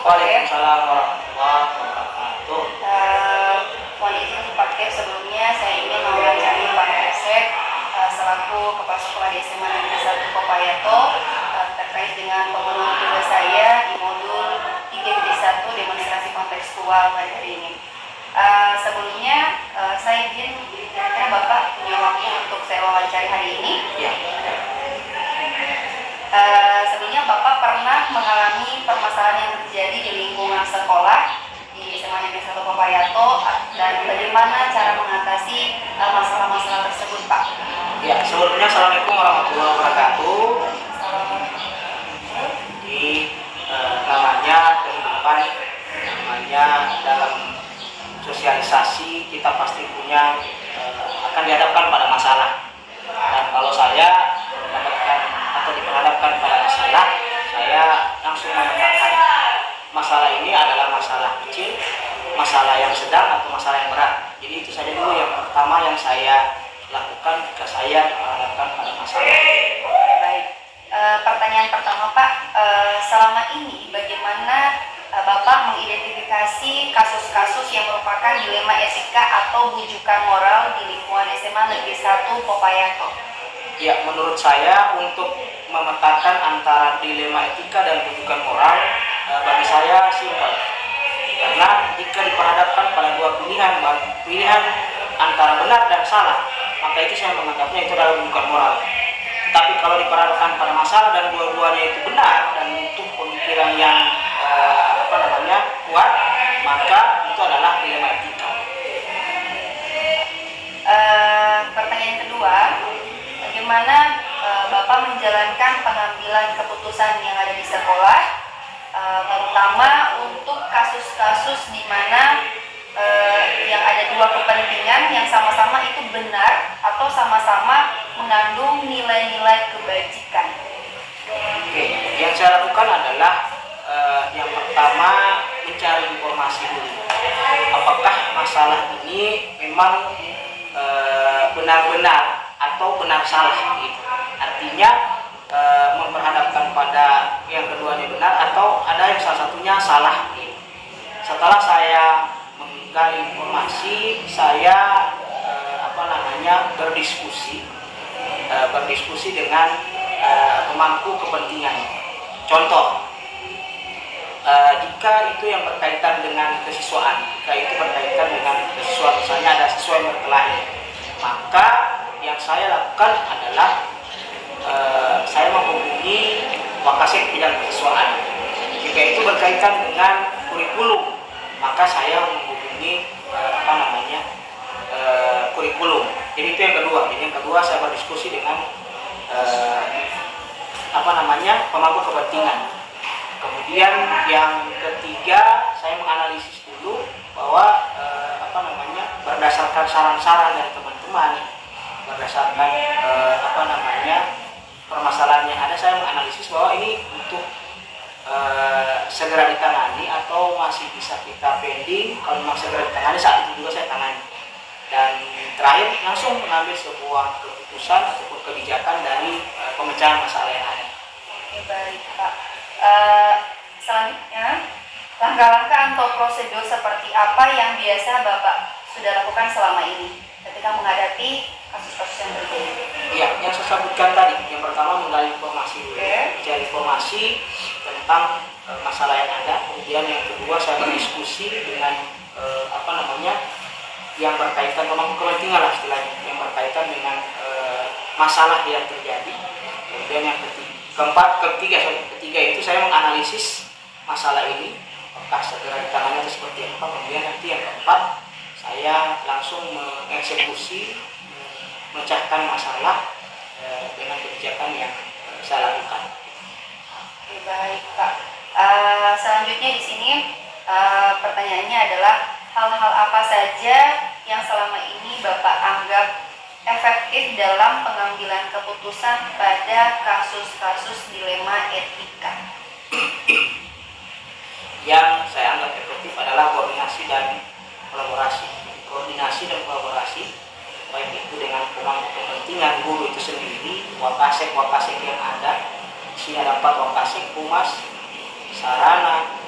Pak Kep. Waalaikumsalam warahmatullahi wabarakatuh. Mohon izin Pak Kep, sebelumnya saya ingin mewawancari Pak Kapolsek selaku Kepala Sekolah di SMA Negeri 1 Kopayato terkait dengan pemenuhan tugas saya di modul 3.1 demonstrasi kontekstual pada hari ini. Sebelumnya saya ingin kira-kira Bapak punya waktu untuk saya wawancari hari ini. Ya. Sebelumnya Bapak pernah mengalami permasalahan yang terjadi di lingkungan sekolah di SMA Negeri 1 Kopayato dan bagaimana cara mengatasi masalah-masalah tersebut, Pak? Ya, sebelumnya Assalamualaikum warahmatullahi wabarakatuh. Di namanya kehidupan, namanya dalam sosialisasi kita pasti punya akan dihadapkan pada masalah. Dan kalau saya mendapatkan atau diperhadapkan pada masalah, saya langsung memetakan masalah ini adalah masalah kecil, masalah yang sedang atau masalah yang berat. Jadi itu saja dulu yang pertama yang saya lakukan jika saya diperhadapkan pada masalah. Baik, pertanyaan pertama Pak, selama ini bagaimana Bapak mengidentifikasi kasus-kasus yang merupakan dilema etika atau bujukan moral di lingkungan SMA Negeri 1 Kopayato? Ya, menurut saya untuk memetakan antara dilema etika dan bujukan moral bagi saya simpel. Karena jika diperhadapkan pada dua pilihan antara benar dan salah, maka itu saya menganggapnya itu adalah bujukan moral. Tapi kalau diperhadapkan pada masalah dan dua-duanya itu benar dan butuh pemikiran yang kuat, maka itu adalah dilema etika. Pertanyaan kedua, bagaimana Bapak menjalankan pengambilan keputusan yang ada di sekolah, terutama untuk kasus-kasus di mana yang ada dua kepentingan yang sama-sama itu benar atau sama-sama mengandung nilai-nilai kebajikan? Oke, yang saya lakukan adalah yang pertama mencari informasi dulu. Apakah masalah ini memang benar-benar atau benar salah gitu. Artinya memperhadapkan pada yang keduanya benar atau ada yang salah satunya salah gitu. Setelah saya menggali informasi, saya berdiskusi dengan pemangku kepentingan. Contoh, jika itu yang berkaitan dengan kesiswaan, misalnya ada siswa yang berkelahi, maka yang saya lakukan adalah saya menghubungi Wakasek bidang kesiswaan. Jika itu berkaitan dengan kurikulum, maka saya menghubungi kurikulum. Jadi itu yang kedua. Jadi yang kedua saya berdiskusi dengan pemangku kepentingan. Kemudian yang ketiga saya menganalisis dulu bahwa berdasarkan saran-saran dari teman-teman, berdasarkan permasalahan yang ada, saya menganalisis bahwa ini untuk segera ditangani atau masih bisa kita pending. Kalau memang segera ditangani, saat itu juga saya tangani. Dan terakhir langsung mengambil sebuah keputusan ataupun kebijakan dari pemecahan masalah yang ada. Oke, baik Pak. Selanjutnya, langkah-langkah atau prosedur seperti apa yang biasa Bapak sudah lakukan selama ini ketika menghadapi kasus-kasus yang terjadi? Iya, yang saya sebutkan tadi, yang pertama menggali informasi dulu, mencari informasi tentang masalah yang ada. Kemudian yang kedua saya berdiskusi dengan yang berkaitan pemangku kepentingan lah istilahnya, yang berkaitan dengan masalah yang terjadi. Kemudian yang ketiga itu saya menganalisis masalah ini, apakah segera ditangani atau seperti apa. Kemudian nanti yang keempat, saya langsung mengeksekusi, memecahkan masalah dengan kebijakan yang saya lakukan. Oke, baik Pak. Selanjutnya di sini pertanyaannya adalah hal-hal apa saja yang selama ini Bapak anggap efektif dalam pengambilan keputusan pada kasus-kasus dilema etika? Yang saya anggap efektif adalah koordinasi dan kolaborasi. Koordinasi dan kolaborasi, baik itu dengan pemangku kepentingan, guru itu sendiri, wakasek yang ada. Di sini ada 4 wakasek, humas, sarana,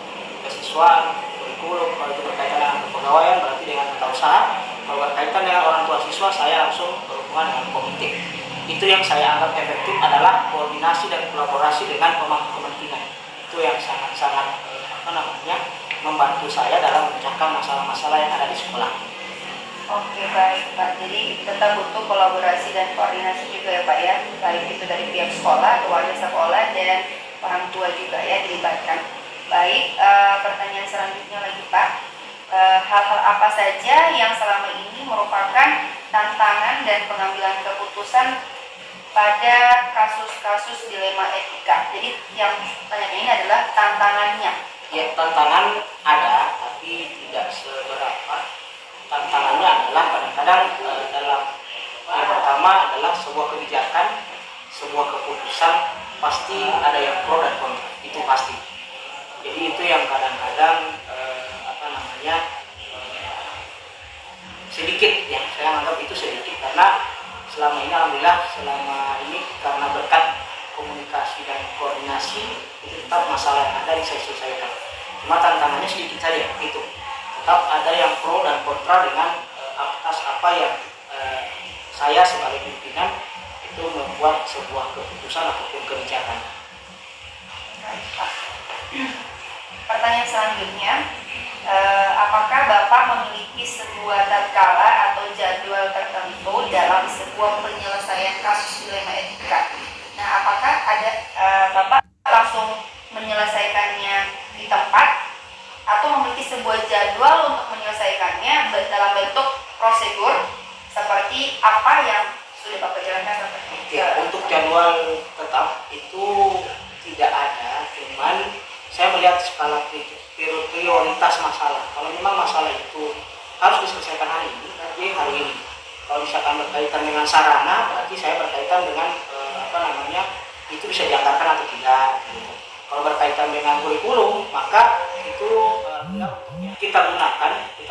kemahasiswaan, kurikulum. Kalau itu berkaitan dengan kepegawaian berarti dengan tata usaha. Kalau berkaitan dengan orang tua siswa, saya langsung berhubungan dengan komite. Itu yang saya anggap efektif adalah koordinasi dan kolaborasi dengan pemangku kepentingan. Itu yang sangat-sangat membantu saya dalam memecahkan masalah-masalah yang ada di sekolah. Oke, baik Pak. Jadi tetap butuh kolaborasi dan koordinasi juga ya Pak ya, baik itu dari pihak sekolah, keluarga sekolah, dan orang tua juga ya dilibatkan. Baik, pertanyaan selanjutnya lagi Pak. Hal-hal apa saja yang selama ini merupakan tantangan dan pengambilan keputusan pada kasus-kasus dilema etika? Jadi yang pertanyaan ini adalah tantangannya. Ya, tantangan ada, tapi tidak seberapa. Tantangannya adalah kadang-kadang dalam yang pertama adalah sebuah kebijakan, sebuah keputusan pasti ada yang pro dan kontra, itu pasti. Jadi itu yang kadang-kadang sedikit, yang saya anggap itu sedikit, karena selama ini alhamdulillah karena berkat komunikasi dan koordinasi itu tetap masalah yang ada bisa diselesaikan. Cuma tantangannya sedikit saja, itu tetap ada yang pro dan kontra dengan atas apa yang saya sebagai pimpinan itu membuat sebuah keputusan ataupun kebijakan. Pertanyaan selanjutnya, apakah Bapak memiliki sebuah tatkala atau jadwal tertentu dalam sebuah penyelesaian kasus dilema etika? Nah, apakah ada Bapak langsung menyelesaikannya di tempat atau memiliki sebuah jadwal untuk menyelesaikannya dalam bentuk prosedur seperti apa yang sudah Bapak jalankan? Untuk jadwal tetap itu tidak ada, cuman saya melihat skala prioritas masalah. Kalau memang masalah itu harus diselesaikan hari ini, berarti hari ini. Kalau misalkan berkaitan dengan sarana, berarti saya berkaitan dengan itu bisa dianggarkan atau tidak. Kalau berkaitan dengan kurikulum, maka itu kita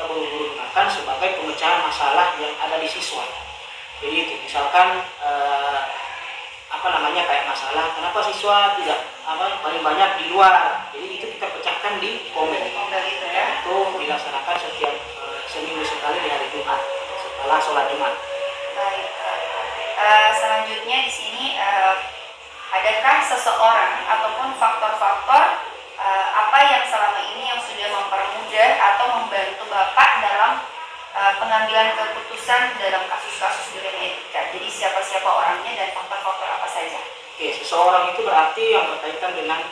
buru-buru gunakan sebagai pemecahan masalah yang ada di siswa. Jadi itu, misalkan kayak masalah kenapa siswa tidak paling banyak di luar, jadi itu kita pecahkan di komel itu ya. Itu dilaksanakan setiap seminggu sekali di hari Jumat setelah sholat Jumat. Baik. Selanjutnya di sini adakah seseorang ataupun faktor-faktor apa yang selama ini yang sudah mempermudah atau membantu Bapak dalam pengambilan keputusan dalam kasus-kasus dilema etika? Jadi siapa-siapa orangnya dan faktor-faktor apa saja? Oke, seseorang itu berarti yang berkaitan dengan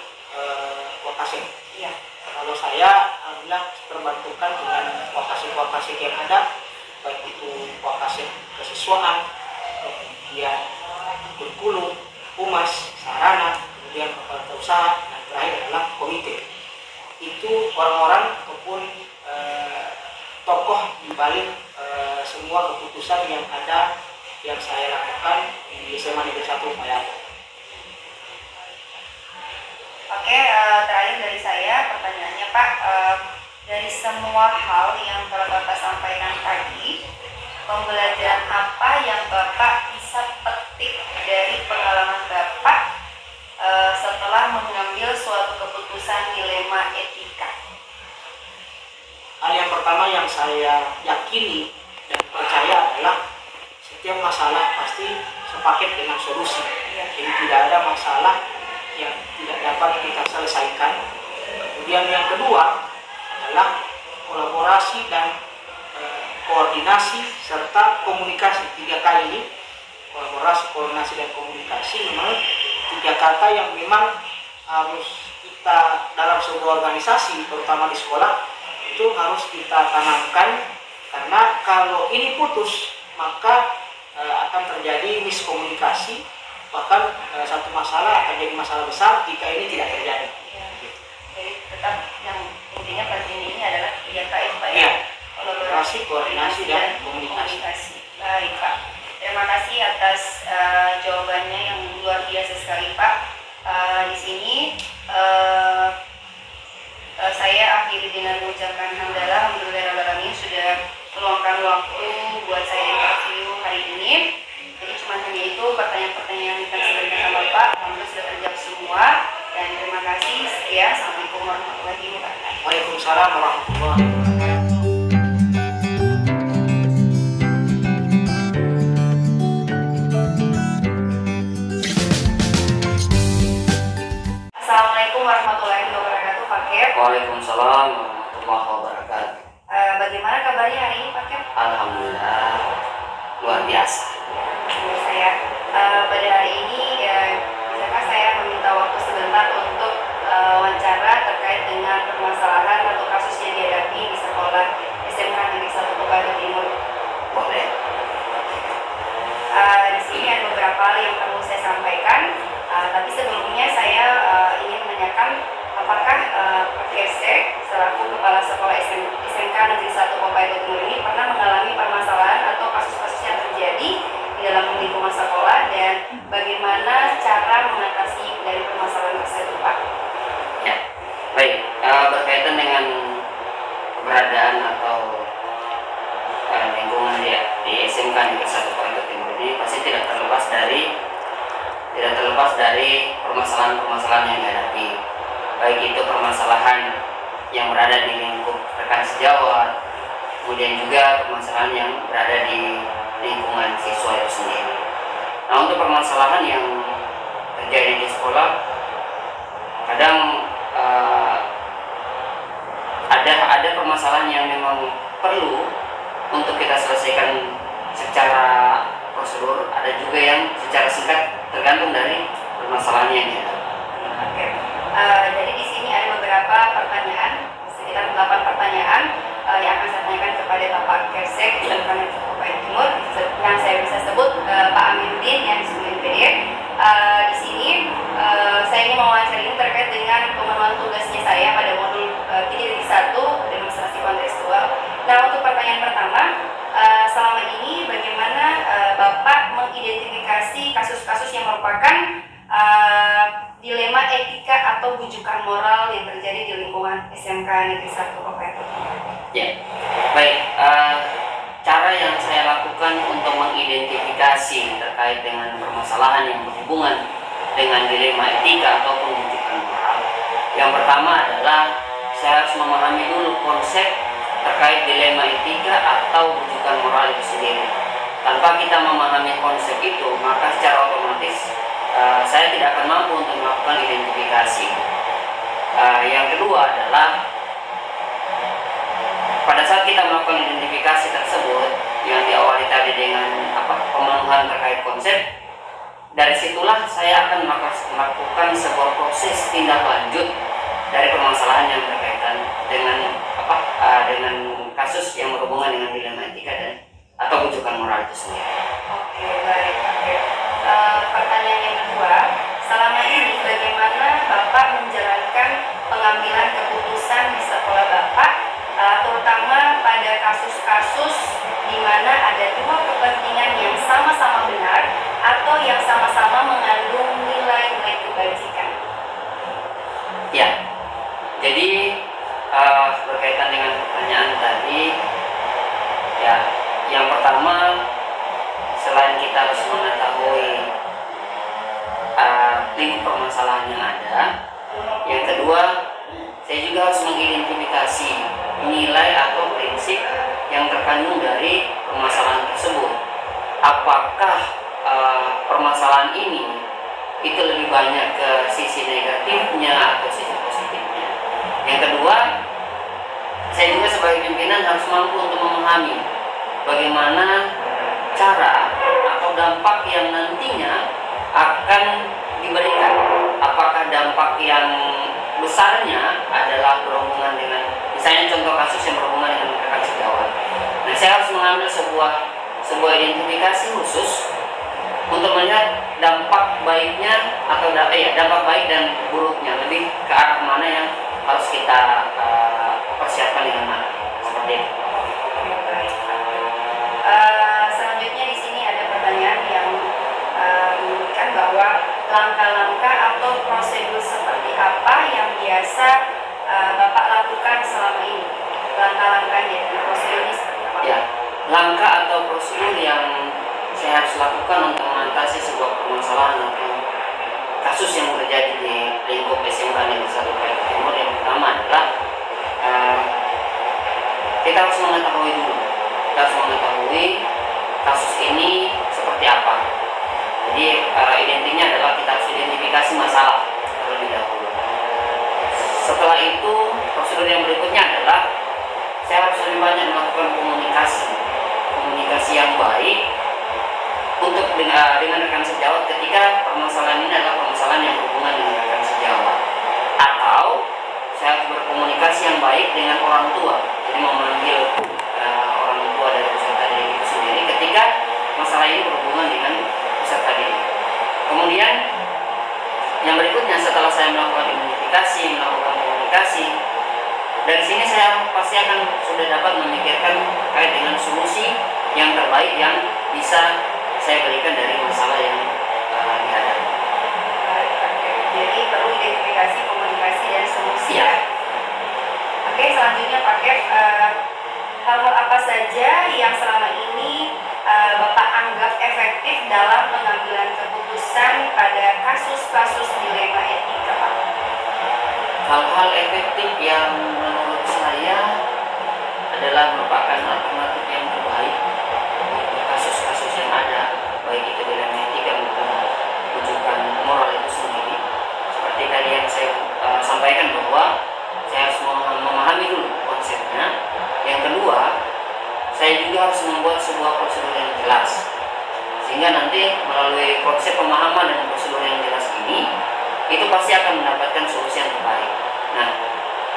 wakasek. Iya. Kalau saya alhamdulillah terbantukan dengan wakasek yang ada, baik itu wakasek kesiswaan, kemudian kurikulum, humas, sarana, kemudian kepala usaha, dan terakhir adalah komite. Itu orang-orang ataupun tokoh di balik semua keputusan yang ada yang saya lakukan di SMA Negeri 1 Payato. Oke, terakhir dari saya pertanyaannya Pak, dari semua hal yang telah Bapak sampaikan tadi, pembelajaran apa yang Bapak bisa petik dari pengalaman Bapak setelah mengambil suatu keputusan dilema etika? Hal yang pertama yang saya yakini dan percaya adalah setiap masalah pasti sepaket dengan solusi. Jadi tidak ada masalah yang tidak dapat kita selesaikan. Kemudian yang kedua adalah kolaborasi dan koordinasi serta komunikasi. 3 kali ini, kolaborasi, koordinasi, dan komunikasi memang 3 kata yang memang harus kita dalam sebuah organisasi, terutama di sekolah, itu harus kita tanamkan, karena kalau ini putus maka akan terjadi miskomunikasi, bahkan satu masalah akan jadi masalah besar jika ini tidak terjadi. Ya. Jadi tetap yang intinya penting ini adalah 3K Pak ya. Ya. Kolaborasi, koordinasi, dan komunikasi. Baik Pak. Terima kasih atas jawabannya yang luar biasa sekali Pak. Di sini saya akhiri dengan mengucapkan hamdalah alhamdulillahirobbilalamin sudah meluangkan waktu buat saya interview hari ini. Jadi cuma hanya itu pertanyaan-pertanyaan yang kita sampaikan sama Pak, alhamdulillah sudah terjawab semua. Dan terima kasih, sekian, assalamualaikum warahmatullahi wabarakatuh. Waalaikumsalam warahmatullahi wabarakatuh. Assalamualaikum warahmatullahi wabarakatuh, Pak Kep. Waalaikumsalam warahmatullahi wabarakatuh. Bagaimana kabarnya hari ini, Pak Kep? Alhamdulillah luar biasa. Saya pada hari ini bisakah saya meminta waktu sebentar untuk wawancara terkait dengan permasalahan atau kasus yang dihadapi di sekolah SMK Negeri 1 Kebayoran Timur. Boleh. Di sini ada beberapa hal yang perlu saya sampaikan, tapi sebelumnya saya ingin menanyakan apakah Pak Kesek selaku Kepala Sekolah SMK Negeri 1 Kebayoran Timur ini pernah mengalami permasalahan atau kasus-kasus yang terjadi di dalam lingkungan sekolah dan bagaimana cara mengatasi dari permasalahan tersebut, Pak? Ya, baik. Berkaitan dengan keberadaan atau lingkungan di SMK Negeri 1 Kebayoran Timur ini pasti tidak terlepas dari permasalahan-permasalahan yang dihadapi. Baik itu permasalahan yang berada di lingkup rekan sejawat, kemudian juga permasalahan yang berada di lingkungan siswa itu sendiri. Nah, untuk permasalahan yang terjadi di sekolah, kadang ada permasalahan yang memang perlu untuk kita selesaikan secara prosedur, ada juga yang secara singkat tergantung dari permasalahan yang ada. Oke. Jadi di sini ada beberapa pertanyaan, sekitar 8 pertanyaan yang akan saya tanyakan kepada Bapak Kesek di Kebayoran Timur, yang saya bisa sebut Pak Amiruddin yang disebut PD. Di sini saya ingin mewawancari ini terkait dengan pemenuhan tugasnya saya pada modul 3.1 demonstrasi kontekstual. Nah, untuk pertanyaan pertama, selama ini bagaimana Bapak mengidentifikasi kasus-kasus yang merupakan dilema etika atau bujukan moral yang terjadi di lingkungan SMK Negeri 1 Kebayoran Timur? Ya, baik. Cara yang saya lakukan untuk mengidentifikasi terkait dengan permasalahan yang berhubungan dengan dilema etika ataupun bujukan moral, yang pertama adalah saya harus memahami dulu konsep terkait dilema etika atau bujukan moral itu sendiri. Tanpa kita memahami konsep itu, maka secara otomatis saya tidak akan mampu untuk melakukan identifikasi. Yang kedua adalah pada saat kita melakukan identifikasi tersebut yang diawali tadi dengan pemenuhan terkait konsep, dari situlah saya akan melakukan sebuah proses tindak lanjut dari permasalahan yang berkaitan dengan dengan kasus yang berhubungan dengan dilema etika dan atau bujukan moral itu sendiri. Oke, baik. Oke. Pertanyaan yang kedua, selama ini bagaimana Bapak menjalankan pengambilan keputusan di sekolah Bapak, terutama pada kasus-kasus di mana ada dua kepentingan yang sama-sama benar atau yang sama-sama mengandung nilai-nilai kebajikan? Ya, jadi berkaitan dengan pertanyaan tadi, ya, yang pertama selain kita harus mengetahui lingkup permasalahan yang ada, yang kedua saya juga harus mengidentifikasi nilai atau prinsip yang terkandung dari permasalahan tersebut. Apakah permasalahan ini itu lebih banyak ke sisi negatifnya atau sisi positifnya. Yang kedua, saya juga sebagai pimpinan harus mampu untuk memahami bagaimana cara atau dampak yang nantinya akan diberikan. Apakah dampak yang besarnya adalah berhubungan dengan, misalnya contoh kasus yang berhubungan dengan rekan sejawat. Nah, saya harus mengambil sebuah identifikasi khusus untuk melihat dampak baiknya atau dampak baik dan buruknya, lebih ke arah mana yang harus kita persiapkan dengan mana, seperti itu. Selanjutnya di sini ada pertanyaan yang menyebutkan bahwa langkah-langkah atau prosedur seperti apa yang biasa Bapak lakukan selama ini? Langkah-langkahnya dan prosedurnya seperti apa? Ya, langkah atau prosedur yang saya harus lakukan untuk mengatasi sebuah permasalahan atau kasus yang terjadi di lingkup SMK Negeri 1 Kebayoran Timur, yang pertama adalah ini seperti apa. Jadi identiknya adalah kita harus identifikasi masalah terlebih dahulu. Setelah itu prosedur yang berikutnya adalah saya harus lebih banyak melakukan komunikasi yang baik untuk dengan rekan sejawat ketika permasalahan ini adalah permasalahan yang berhubungan dengan rekan sejawat, atau saya harus berkomunikasi yang baik dengan orang tua, jadi memanggil orang tua dari peserta didik itu sendiri ketika masalah ini berhubungan dengan peserta didik. Kemudian yang berikutnya, setelah saya melakukan identifikasi, melakukan komunikasi, dari sini saya pasti akan sudah dapat memikirkan terkait dengan solusi yang terbaik yang bisa saya berikan dari masalah yang dihadapi. Jadi perlu identifikasi, komunikasi, dan solusi. Ya. Oke, selanjutnya Pak Kev, hal-hal apa saja yang selama ini Bapak anggap efektif dalam pengambilan keputusan pada kasus-kasus dilema etika, Pak? Hal-hal efektif yang menurut saya adalah merupakan alternatif yang terbaik untuk kasus-kasus yang ada, baik itu dilema etika maupun rujukan moral itu sendiri. Seperti tadi yang saya sampaikan bahwa saya harus memahami dulu konsepnya. Yang kedua, saya juga harus membuat sebuah prosedur yang jelas, sehingga nanti melalui konsep pemahaman dan prosedur yang jelas ini, itu pasti akan mendapatkan solusi yang terbaik. Nah,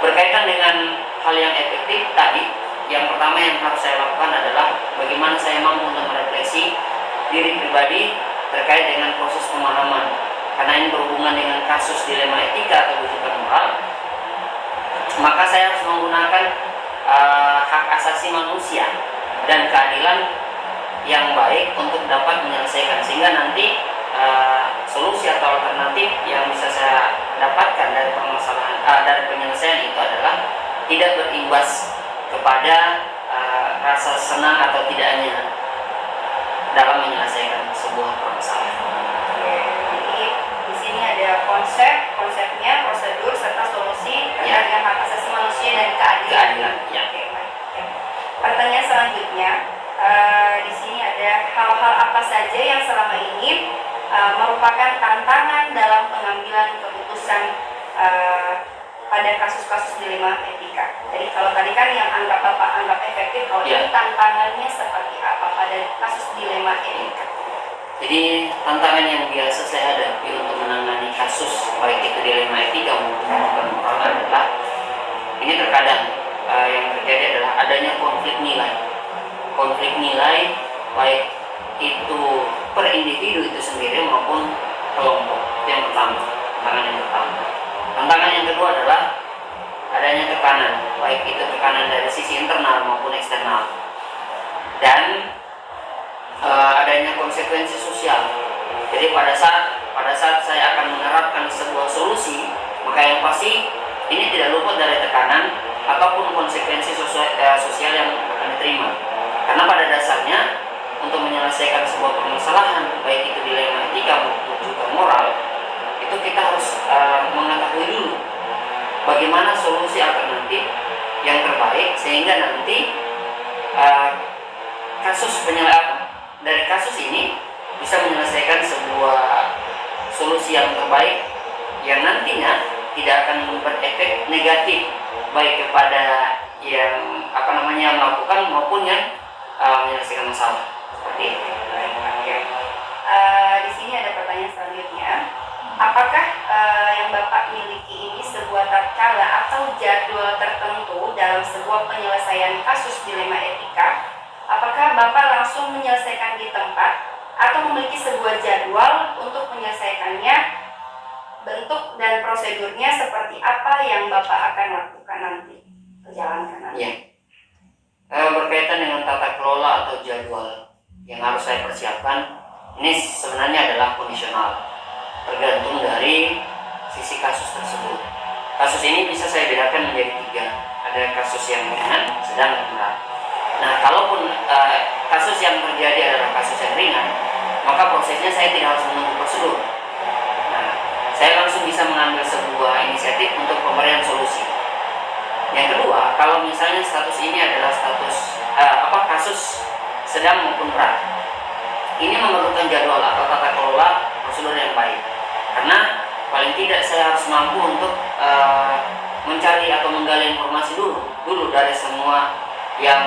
berkaitan dengan hal yang efektif tadi, yang pertama yang harus saya lakukan adalah bagaimana saya mampu untuk merefleksi diri pribadi terkait dengan proses pemahaman, karena ini berhubungan dengan kasus dilema etika atau rujukan moral. Maka saya harus menggunakan hak asasi manusia dan keadilan yang baik untuk dapat menyelesaikan, sehingga nanti solusi atau alternatif yang bisa saya dapatkan dari permasalahan dari penyelesaian itu adalah tidak berimbas kepada rasa senang atau tidaknya dalam menyelesaikan sebuah permasalahan. Jadi di sini ada konsepnya, prosedur serta solusi terkait dengan hak asasi manusia dan keadilan. Ya. Pertanyaan selanjutnya, di sini ada hal-hal apa saja yang selama ini merupakan tantangan dalam pengambilan keputusan pada kasus-kasus dilema etika. Jadi kalau tadi kan yang Bapak anggap efektif, kalau ini tantangannya seperti apa pada kasus dilema etika? Jadi tantangan yang biasa saya hadapi untuk menangani kasus baik itu dilema etika maupun rujukan moral adalah ini terkadang yang terjadi adalah adanya konflik nilai baik itu per individu itu sendiri maupun kelompok. Itu yang pertama, tantangan yang pertama. Tantangan yang kedua adalah adanya tekanan, baik itu tekanan dari sisi internal maupun eksternal, dan adanya konsekuensi sosial. Jadi pada saat saya akan menerapkan sebuah solusi, maka yang pasti ini tidak luput dari tekanan ataupun konsekuensi sosial yang akan diterima. Karena pada dasarnya untuk menyelesaikan sebuah permasalahan, baik itu dilema etika maupun juga moral, itu kita harus mengetahui dulu bagaimana solusi alternatif yang terbaik, sehingga nanti dari kasus ini bisa menyelesaikan sebuah solusi yang terbaik yang nantinya tidak akan berefek negatif baik kepada yang melakukan maupun yang menyelesaikan masalah. Seperti itu. Di sini ada pertanyaan selanjutnya. Apakah yang Bapak miliki ini sebuah tatkala atau jadwal tertentu dalam sebuah penyelesaian kasus dilema etika? Apakah Bapak langsung menyelesaikan di tempat atau memiliki sebuah jadwal untuk menyelesaikannya? Bentuk dan prosedurnya seperti apa yang Bapak akan lakukan nanti? Jalankan nanti. Ya. Berkaitan dengan tata kelola atau jadwal yang harus saya persiapkan, ini sebenarnya adalah kondisional, tergantung dari sisi kasus tersebut. Kasus ini bisa saya bedakan menjadi 3. Ada kasus yang ringan, sedang, dan berat. Nah, kalaupun kasus yang terjadi adalah kasus yang ringan, maka prosesnya saya tidak harus menunggu prosedur. Nah, saya langsung bisa mengambil sebuah inisiatif untuk pemberian solusi. Yang kedua, kalau misalnya status ini adalah status kasus sedang maupun berat, ini memerlukan jadwal atau tata kelola prosedur yang baik, karena paling tidak saya harus mampu untuk mencari atau menggali informasi dulu dari semua yang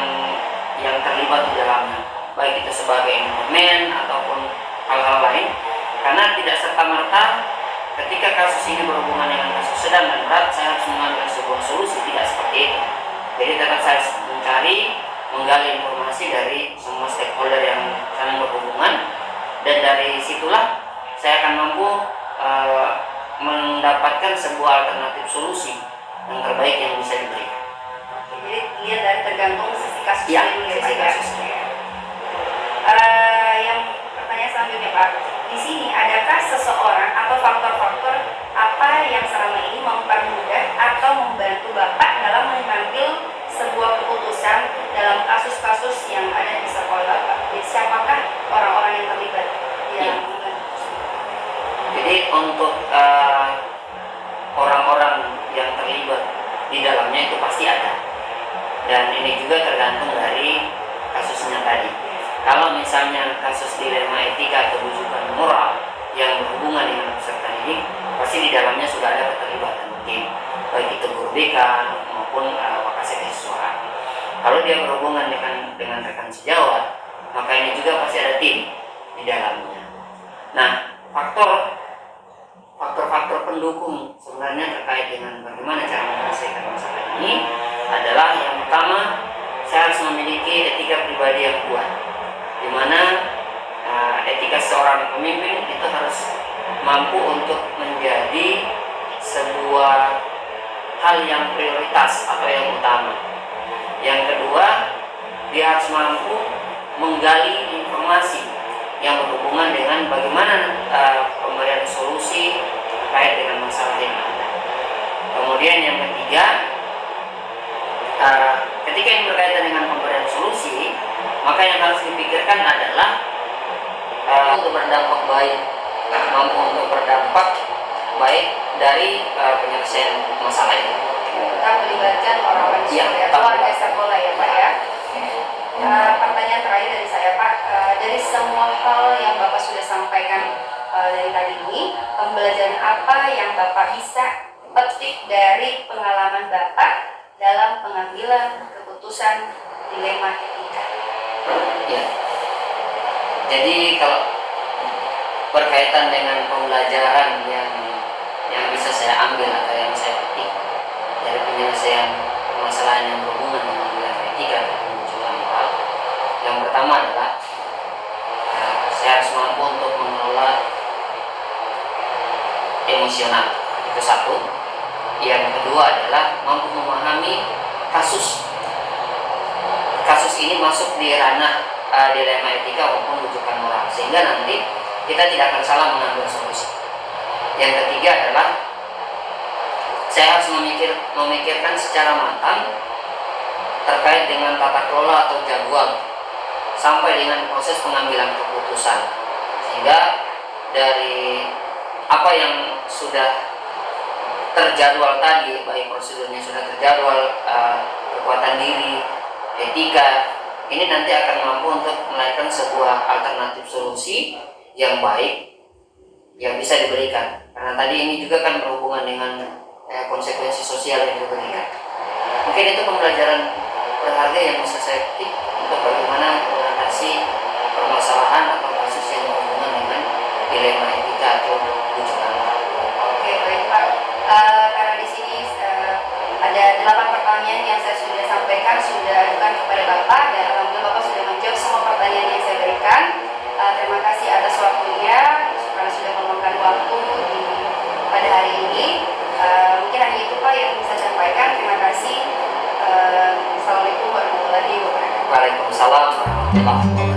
terlibat di dalamnya, baik itu sebagai informan ataupun hal-hal lain, karena tidak serta-merta ketika kasus ini berhubungan dengan kasus sedang dan berat saya harus mengambil sebuah solusi, tidak seperti itu. Jadi tetap saya mencari, menggali informasi dari semua stakeholder yang saling berhubungan, dan dari situlah saya akan mampu mendapatkan sebuah alternatif solusi yang terbaik yang bisa diberikan. Jadi lihat dari tergantung sisi kasus Ya, dulu ya, sisi Pak. kasus. Yang pertanyaan selanjutnya, Pak, di sini adakah seseorang atau faktor-faktor apa yang selama ini mempermudah atau membantu Bapak dalam mengambil sebuah keputusan dalam kasus-kasus yang ada di sekolah Bapak? Jadi siapakah orang-orang yang terlibat? Ya. Jadi untuk orang-orang yang terlibat di dalamnya itu pasti ada, dan ini juga tergantung dari kasusnya tadi. Kalau misalnya kasus dilema etika atau rujukan moral yang berhubungan dengan peserta didik, pasti di dalamnya sudah ada keterlibatan tim, baik itu guru BK maupun wakasek siswa. Kalau dia berhubungan dengan rekan sejawat, maka ini juga pasti ada tim di dalamnya. Nah, faktor-faktor pendukung sebenarnya terkait dengan bagaimana cara menyelesaikan masalah ini adalah yang pertama, saya harus memiliki etika pribadi yang kuat, di mana etika seorang pemimpin itu harus mampu untuk menjadi sebuah hal yang prioritas atau yang utama. Yang kedua, dia harus mampu menggali informasi yang berhubungan dengan bagaimana pemberian solusi terkait dengan masalah yang ada. Kemudian yang ketiga, ketika ini berkaitan dengan pemberian solusi, maka yang harus dipikirkan adalah untuk berdampak baik, mampu untuk berdampak baik dari penyelesaian masalah itu. Tetap melibatkan orang-orang di Ya, sekolah, keluarga sekolah ya, Pak ya. Pertanyaan terakhir dari saya, Pak, dari semua hal yang Bapak sudah sampaikan dari tadi ini, pembelajaran apa yang Bapak bisa petik dari pengalaman Bapak dalam pengambilan keputusan dilema etika? Ya. Jadi kalau berkaitan dengan pembelajaran yang bisa saya ambil atau yang saya petik dari penyelesaian permasalahan yang berhubungan dengan dilema etika dan kemunculan moral, yang pertama adalah saya harus mampu untuk mengelola emosional, itu satu. Yang kedua adalah mampu memahami kasus ini masuk di ranah dilema etika maupun rujukan moral, sehingga nanti kita tidak akan salah mengambil solusi. Yang ketiga adalah saya harus memikirkan secara matang terkait dengan tata kelola atau jadwal sampai dengan proses pengambilan keputusan, sehingga dari apa yang sudah terjadwal tadi, baik prosedurnya sudah terjadwal, kekuatan diri, etika, ini nanti akan mampu untuk melahirkan sebuah alternatif solusi yang baik yang bisa diberikan, karena tadi ini juga kan berhubungan dengan konsekuensi sosial yang diberikan. Mungkin itu pembelajaran berharga yang bisa saya petik untuk bagaimana mengatasi permasalahan atau kasus yang berhubungan dengan dilema etika atau rujukan. Oke, baik Pak. Karena di sini ada 8 pertanyaan yang saya sudah sampaikan, sudah ajukan kepada Bapak, dan alhamdulillah Bapak sudah menjawab semua pertanyaan yang saya berikan. Terima kasih atas waktunya, karena sudah meluangkan waktu pada hari ini. Mungkin hanya itu Pak yang bisa saya sampaikan. Terima kasih. Assalamualaikum warahmatullahi wabarakatuh. Waalaikumsalam warahmatullahi wabarakatuh.